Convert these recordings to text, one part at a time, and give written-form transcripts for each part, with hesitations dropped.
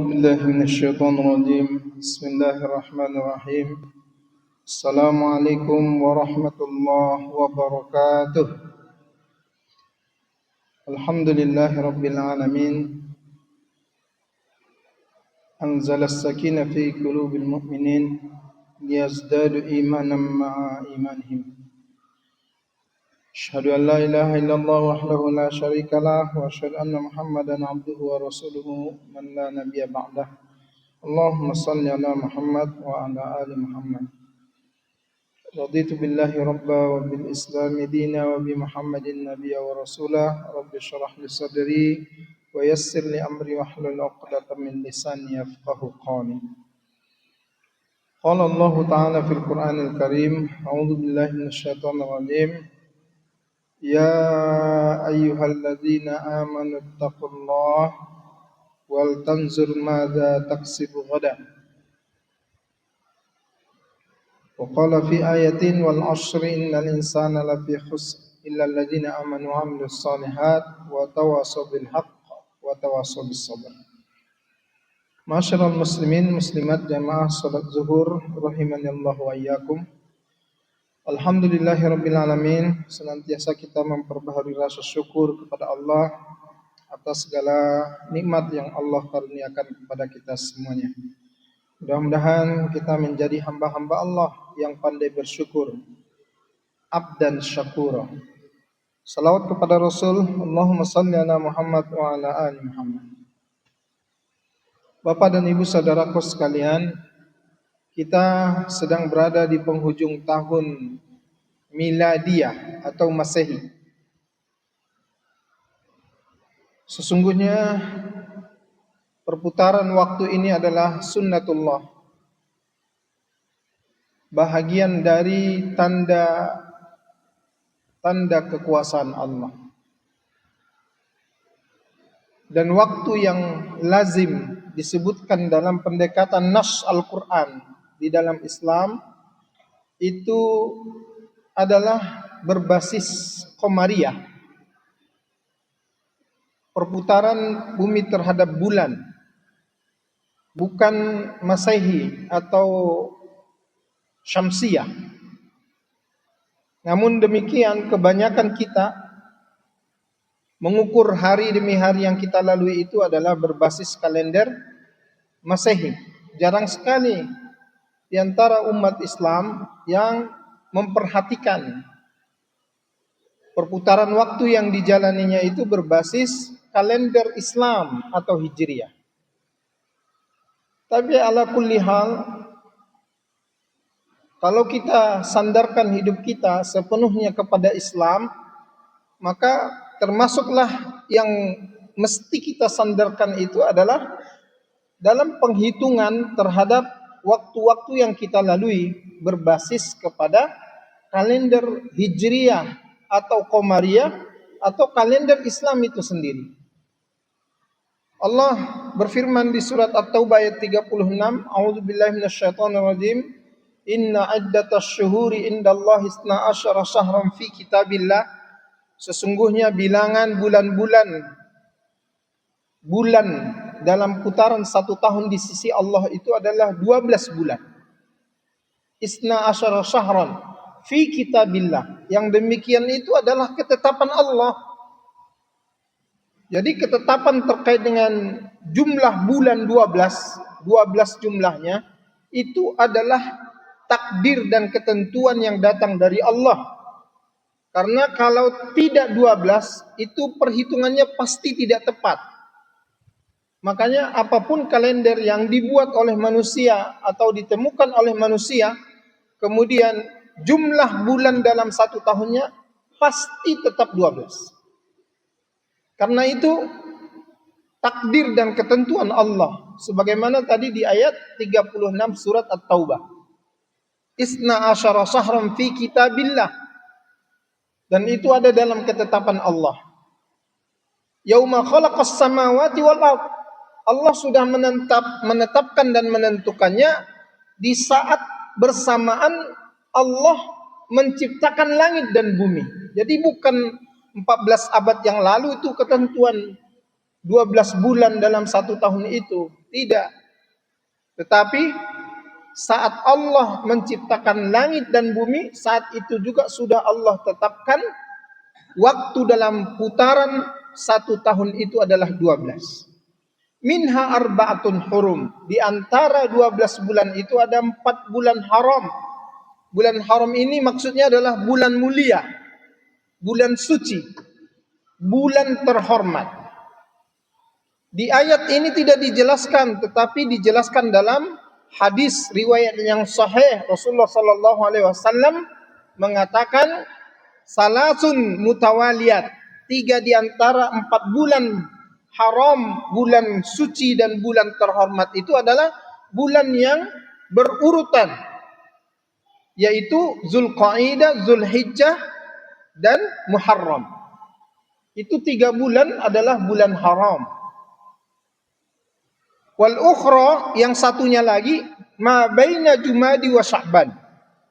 بالله من الشيطان الرجيم بسم الله الرحمن الرحيم السلام عليكم ورحمة الله وبركاته الحمد لله رب العالمين أنزل السكينة في قلوب المؤمنين ليزدادوا إيمانا مع إيمانهم أشهد أن لا إله إلا الله وحده لا شريك له وأشهد أن محمدا عبده ورسوله من لا نبي بعده اللهم صل على محمد وعلى آل محمد رضيت بالله ربا وبالإسلام دينا وبمحمد النبي ورسوله رب اشرح لي صدري ويسر لي أمري واحلل عقدة من لساني يفقه قولي قال الله تعالى في القرآن الكريم أعوذ بالله من الشيطان الرجيم يا أيها الذين آمنوا اتقوا الله ولتنظر ماذا تكسب غدا وقال في آية والعشر إن الإنسان لفي خسر إلا الذين آمنوا وعملوا الصالحات وتواصوا بالحق وتواصوا بالصبر. Masyarul muslimin muslimat jamaah salat zuhur rahimanallahu wa iyyakum. Alhamdulillahirabbil alamin, senantiasa kita memperbaharui rasa syukur kepada Allah atas segala nikmat yang Allah karuniakan kepada kita semuanya. Mudah-mudahan kita menjadi hamba-hamba Allah yang pandai bersyukur, abdan syakura. Salawat kepada Rasul, Allahumma salli ala Muhammad wa ala ali Muhammad. Bapak dan Ibu saudaraku sekalian, kita sedang berada di penghujung tahun miladiyah atau Masehi. Sesungguhnya perputaran waktu ini adalah sunnatullah, bahagian dari tanda kekuasaan Allah. Dan waktu yang lazim disebutkan dalam pendekatan nas Al-Quran di dalam Islam itu adalah berbasis Qamariyah, perputaran bumi terhadap bulan, bukan Masehi atau Syamsiyah. Namun demikian kebanyakan kita mengukur hari demi hari yang kita lalui itu adalah berbasis kalender Masehi. Jarang sekali di antara umat Islam yang memperhatikan perputaran waktu yang dijalaninya itu berbasis kalender Islam atau Hijriyah. Tapi ala kulli hal, kalau kita sandarkan hidup kita sepenuhnya kepada Islam, maka termasuklah yang mesti kita sandarkan itu adalah dalam penghitungan terhadap waktu-waktu yang kita lalui berbasis kepada kalender Hijriyah atau Qamariyah atau kalender Islam itu sendiri. Allah berfirman di surat At-Taubah ayat 36, A'udzubillahi minasyaitonirrajim, Inna iddatasy syuhuri indallahi 12 syahran fi kitabillah. Sesungguhnya bilangan bulan dalam putaran satu tahun di sisi Allah itu adalah 12 bulan. Isna asyara syahran fi kitabillah. Yang demikian itu adalah ketetapan Allah. Jadi ketetapan terkait dengan jumlah bulan 12 jumlahnya itu adalah takdir dan ketentuan yang datang dari Allah. Karena kalau tidak 12 itu perhitungannya pasti tidak tepat. Makanya apapun kalender yang dibuat oleh manusia atau ditemukan oleh manusia, kemudian jumlah bulan dalam satu tahunnya pasti tetap 12. Karena itu takdir dan ketentuan Allah. Sebagaimana tadi di ayat 36 surat At-Taubah. Isna asyara syahran fi kitabillah. Dan itu ada dalam ketetapan Allah. Yauma khalaqas samawati wal ardh. Allah sudah menetapkan dan menentukannya di saat bersamaan Allah menciptakan langit dan bumi. Jadi bukan 14 abad yang lalu itu ketentuan 12 bulan dalam 1 tahun itu. Tidak. Tetapi saat Allah menciptakan langit dan bumi, saat itu juga sudah Allah tetapkan waktu dalam putaran 1 tahun itu adalah 12. Minha arba'atun hurum. Di antara 12 bulan itu ada 4 bulan haram. Bulan haram ini maksudnya adalah bulan mulia, bulan suci, bulan terhormat. Di ayat ini tidak dijelaskan, tetapi dijelaskan dalam hadis riwayat yang sahih. Rasulullah sallallahu alaihi wasallam mengatakan salasun mutawaliyat, 3 di antara 4 bulan haram, bulan suci dan bulan terhormat itu adalah bulan yang berurutan, yaitu Zulqaidah, Zulhijjah dan Muharram. Itu 3 bulan adalah bulan haram. Wal ukhra, yang satunya lagi, ma baina Jumadi wa Sya'ban.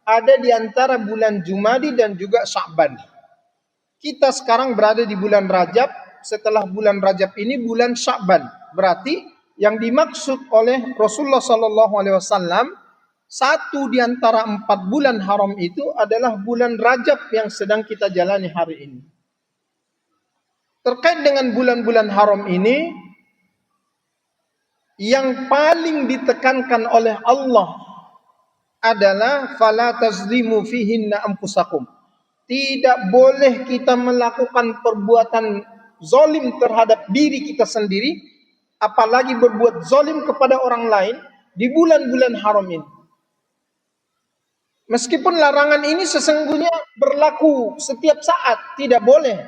Ada di antara bulan Jumadi dan juga Sya'ban. Kita sekarang berada di bulan Rajab. Setelah bulan Rajab ini bulan Sya'ban. Berarti yang dimaksud oleh Rasulullah sallallahu alaihi wasallam, 1 di antara 4 bulan haram itu adalah bulan Rajab yang sedang kita jalani hari ini. Terkait dengan bulan-bulan haram ini, yang paling ditekankan oleh Allah adalah fala tazlimu fihinna anfusakum. Tidak boleh kita melakukan perbuatan zalim terhadap diri kita sendiri, apalagi berbuat zalim kepada orang lain di bulan-bulan haram ini. Meskipun larangan ini sesungguhnya berlaku setiap saat, tidak boleh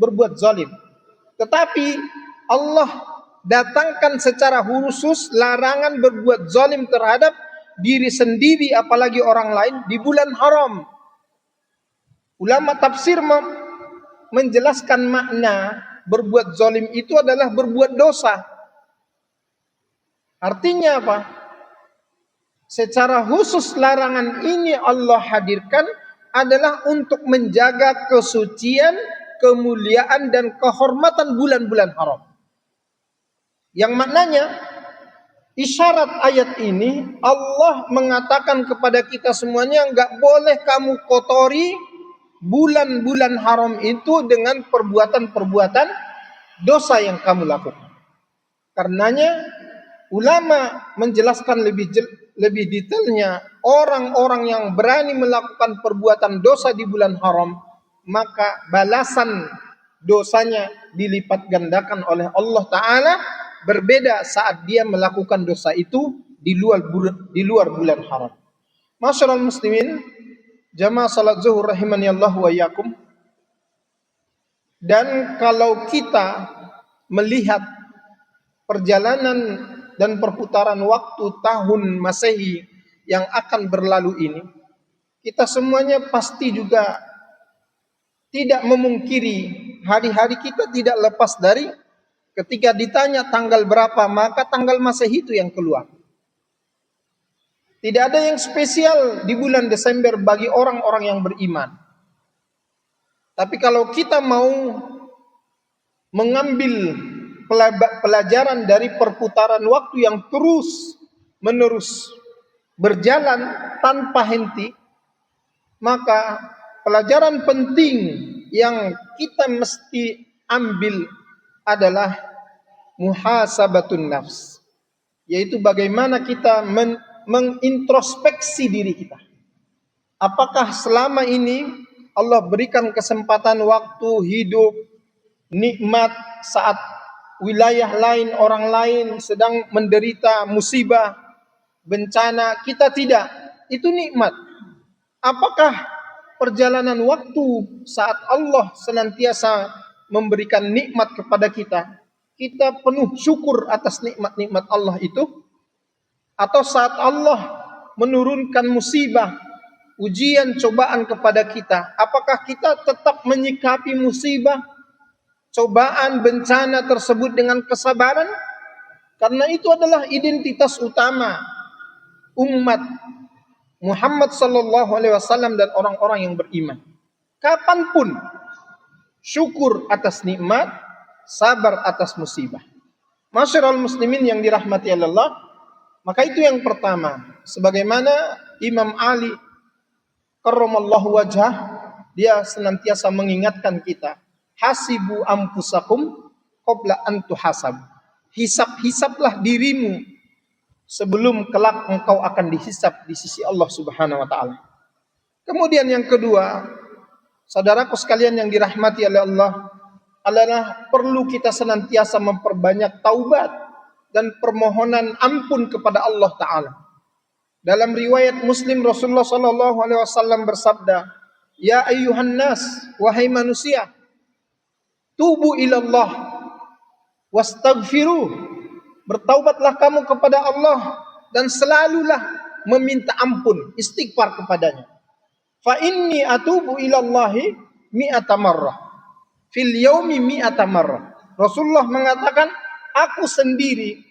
berbuat zalim. Tetapi Allah datangkan secara khusus larangan berbuat zalim terhadap diri sendiri apalagi orang lain di bulan haram. Ulama tafsir menjelaskan makna berbuat zalim itu adalah berbuat dosa. Artinya apa? Secara khusus larangan ini Allah hadirkan adalah untuk menjaga kesucian, kemuliaan dan kehormatan bulan-bulan haram. Yang maknanya isyarat ayat ini Allah mengatakan kepada kita semuanya, enggak boleh kamu kotori bulan-bulan haram itu dengan perbuatan-perbuatan dosa yang kamu lakukan. Karenanya ulama menjelaskan lebih detailnya, orang-orang yang berani melakukan perbuatan dosa di bulan haram, maka balasan dosanya dilipat gandakan oleh Allah Ta'ala, berbeda saat dia melakukan dosa itu di luar bulan haram. Masyarul muslimin, jamaah salat zuhur rahimani Allah wa iyyakum. Dan kalau kita melihat perjalanan dan perputaran waktu tahun Masehi yang akan berlalu ini, kita semuanya pasti juga tidak memungkiri hari-hari kita tidak lepas dari ketika ditanya tanggal berapa, maka tanggal Masehi itu yang keluar. Tidak ada yang spesial di bulan Desember bagi orang-orang yang beriman. Tapi kalau kita mau mengambil pelajaran dari perputaran waktu yang terus-menerus berjalan tanpa henti, maka pelajaran penting yang kita mesti ambil adalah muhasabatun nafs, yaitu bagaimana kita mengintrospeksi diri kita. Apakah selama ini Allah berikan kesempatan waktu hidup nikmat saat wilayah lain, orang lain sedang menderita musibah, bencana, kita tidak? Itu nikmat. Apakah perjalanan waktu saat Allah senantiasa memberikan nikmat kepada kita, kita penuh syukur atas nikmat-nikmat Allah itu? Atau saat Allah menurunkan musibah, ujian, cobaan kepada kita, apakah kita tetap menyikapi musibah, cobaan, bencana tersebut dengan kesabaran? Karena itu adalah identitas utama umat Muhammad sallallahu alaihi wasallam dan orang-orang yang beriman. Kapanpun syukur atas nikmat, sabar atas musibah. Masyarul muslimin yang dirahmati Allah, maka itu yang pertama. Sebagaimana Imam Ali karramallahu wajhah, dia senantiasa mengingatkan kita, hasibu anfusakum qabla an tuhasab. Hisab-hisablah dirimu sebelum kelak engkau akan dihisab di sisi Allah Subhanahu wa taala. Kemudian yang kedua, saudaraku sekalian yang dirahmati oleh Allah, adalah perlu kita senantiasa memperbanyak taubat dan permohonan ampun kepada Allah Ta'ala. Dalam riwayat Muslim, Rasulullah SAW bersabda, "Ya ayyuhan nas, wahai manusia, tubu ilallah wastaghfiru." Bertaubatlah kamu kepada Allah dan selalulah meminta ampun, istighfar kepadanya. Fa inni atubu ilallahi mi'ata marrah. Fil yaumi mi'ata marrah. Rasulullah mengatakan, aku sendiri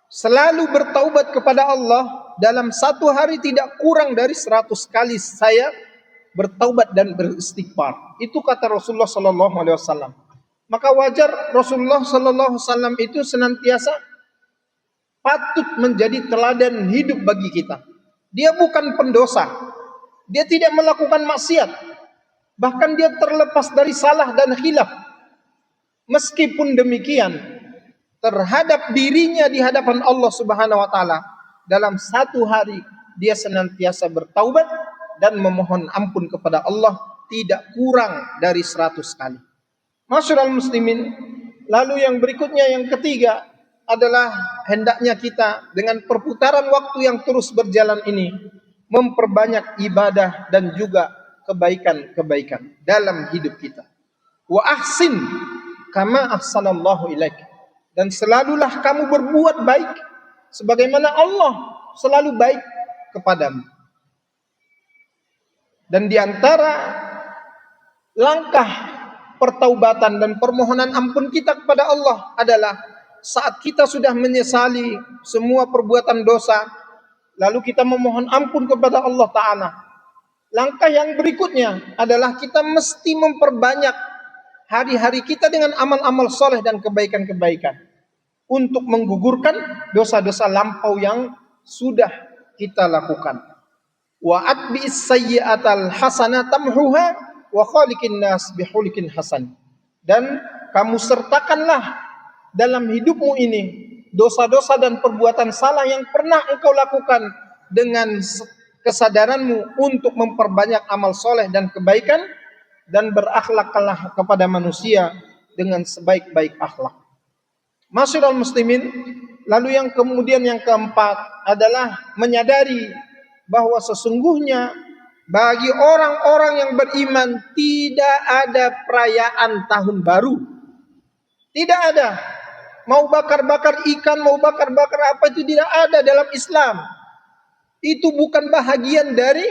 selalu bertaubat kepada Allah dalam satu hari tidak kurang dari 100 kali saya bertaubat dan beristighfar. Itu kata Rasulullah sallallahu alaihi wasallam. Maka wajar Rasulullah sallallahu alaihi wasallam itu senantiasa patut menjadi teladan hidup bagi kita. Dia bukan pendosa. Dia tidak melakukan maksiat. Bahkan dia terlepas dari salah dan khilaf. Meskipun demikian, terhadap dirinya di hadapan Allah Subhanahu wa taala, dalam satu hari dia senantiasa bertaubat dan memohon ampun kepada Allah tidak kurang dari 100 kali. Masyarul muslimin, lalu yang berikutnya, yang ketiga adalah hendaknya kita dengan perputaran waktu yang terus berjalan ini memperbanyak ibadah dan juga kebaikan-kebaikan dalam hidup kita. Wa ahsin kama ahsanallahu ilaik. Dan selalulah kamu berbuat baik sebagaimana Allah selalu baik kepadamu. Dan di antara langkah pertaubatan dan permohonan ampun kita kepada Allah adalah saat kita sudah menyesali semua perbuatan dosa, lalu kita memohon ampun kepada Allah Ta'ala. Langkah yang berikutnya adalah kita mesti memperbanyak hari-hari kita dengan amal-amal soleh dan kebaikan-kebaikan untuk menggugurkan dosa-dosa lampau yang sudah kita lakukan. Wa atbi'is sayyi'atal hasanah tamhuha wa khaliqin nas bihulikin hasan. Dan kamu sertakanlah dalam hidupmu ini dosa-dosa dan perbuatan salah yang pernah engkau lakukan dengan kesadaranmu untuk memperbanyak amal soleh dan kebaikan, dan berakhlaklah kepada manusia dengan sebaik-baik akhlak. Masyarul muslimin, lalu yang kemudian yang keempat adalah menyadari bahwa sesungguhnya bagi orang-orang yang beriman tidak ada perayaan tahun baru. Tidak ada. Mau bakar-bakar ikan, mau bakar-bakar apa, itu tidak ada dalam Islam. Itu bukan bahagian dari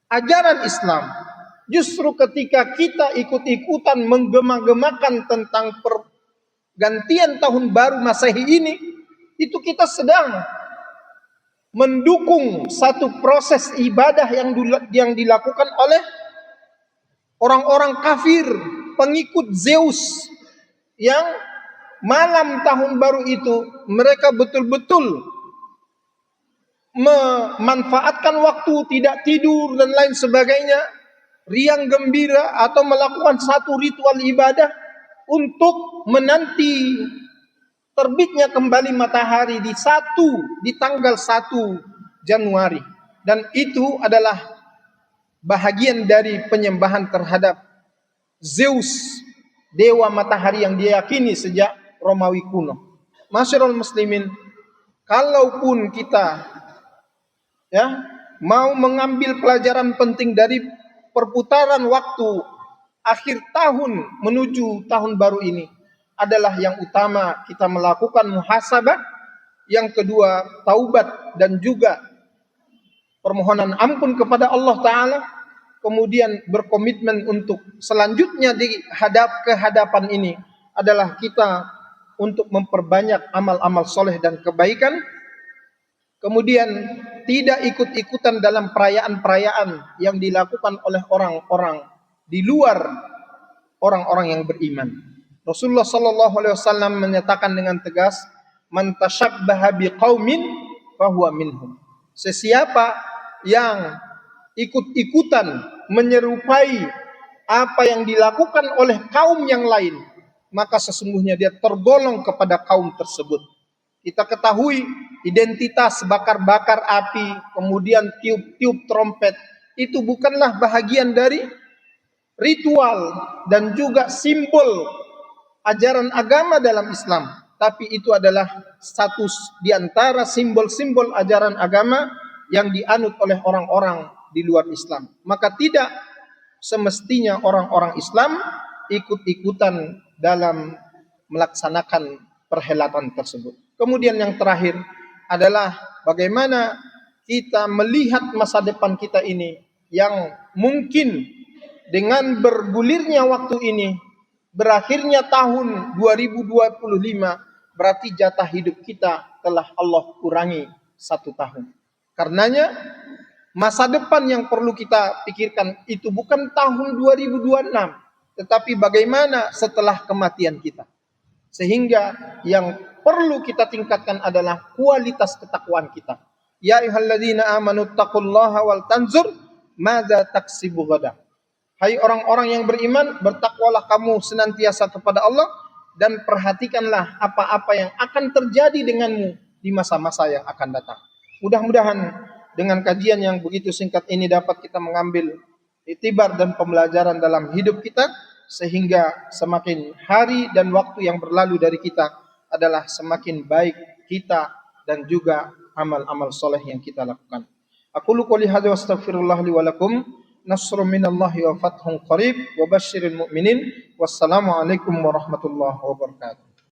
ajaran Islam. Justru ketika kita ikut-ikutan menggema-gemakan tentang pergantian tahun baru Masehi ini, itu kita sedang mendukung satu proses ibadah yang dilakukan oleh orang-orang kafir, pengikut Zeus, yang malam tahun baru itu mereka betul-betul memanfaatkan waktu, tidak tidur dan lain sebagainya, riang gembira atau melakukan satu ritual ibadah untuk menanti terbitnya kembali matahari di tanggal 1 Januari. Dan itu adalah bahagian dari penyembahan terhadap Zeus, dewa matahari yang diyakini sejak Romawi kuno. Masyarul muslimin, kalaupun kita mau mengambil pelajaran penting dari perputaran waktu akhir tahun menuju tahun baru ini, adalah yang utama kita melakukan muhasabah, yang kedua taubat dan juga permohonan ampun kepada Allah Ta'ala, kemudian berkomitmen untuk selanjutnya ke hadapan ini adalah kita untuk memperbanyak amal-amal soleh dan kebaikan. Kemudian tidak ikut-ikutan dalam perayaan-perayaan yang dilakukan oleh orang-orang di luar orang-orang yang beriman. Rasulullah sallallahu alaihi wasallam menyatakan dengan tegas, "Man tasyabbaha biqaumin fahuwa minhum." Sesiapa yang ikut-ikutan menyerupai apa yang dilakukan oleh kaum yang lain, maka sesungguhnya dia tergolong kepada kaum tersebut. Kita ketahui identitas bakar-bakar api, kemudian tiup-tiup trompet, itu bukanlah bahagian dari ritual dan juga simbol ajaran agama dalam Islam, tapi itu adalah satu di antara simbol-simbol ajaran agama yang dianut oleh orang-orang di luar Islam. Maka tidak semestinya orang-orang Islam ikut-ikutan dalam melaksanakan perhelatan tersebut. Kemudian yang terakhir adalah bagaimana kita melihat masa depan kita ini yang mungkin dengan bergulirnya waktu ini, berakhirnya tahun 2025, berarti jatah hidup kita telah Allah kurangi 1 tahun. Karenanya masa depan yang perlu kita pikirkan itu bukan tahun 2026, tetapi bagaimana setelah kematian kita. Sehingga yang perlu kita tingkatkan adalah kualitas ketakwaan kita. Ya ayyuhalladzina amanu taqullaha wal tanzur madza taksibu ghadan. Hai orang-orang yang beriman, bertakwalah kamu senantiasa kepada Allah dan perhatikanlah apa-apa yang akan terjadi denganmu di masa-masa yang akan datang. Mudah-mudahan dengan kajian yang begitu singkat ini dapat kita mengambil iktibar dan pembelajaran dalam hidup kita, sehingga semakin hari dan waktu yang berlalu dari kita adalah semakin baik kita dan juga amal-amal soleh yang kita lakukan. Aqulu qouli hadza wa astaghfirullah li wa lakum. Nasrun minallahi wa fathun qarib wa basyiril mu'minin. Wassalamu alaikum warahmatullahi wabarakatuh.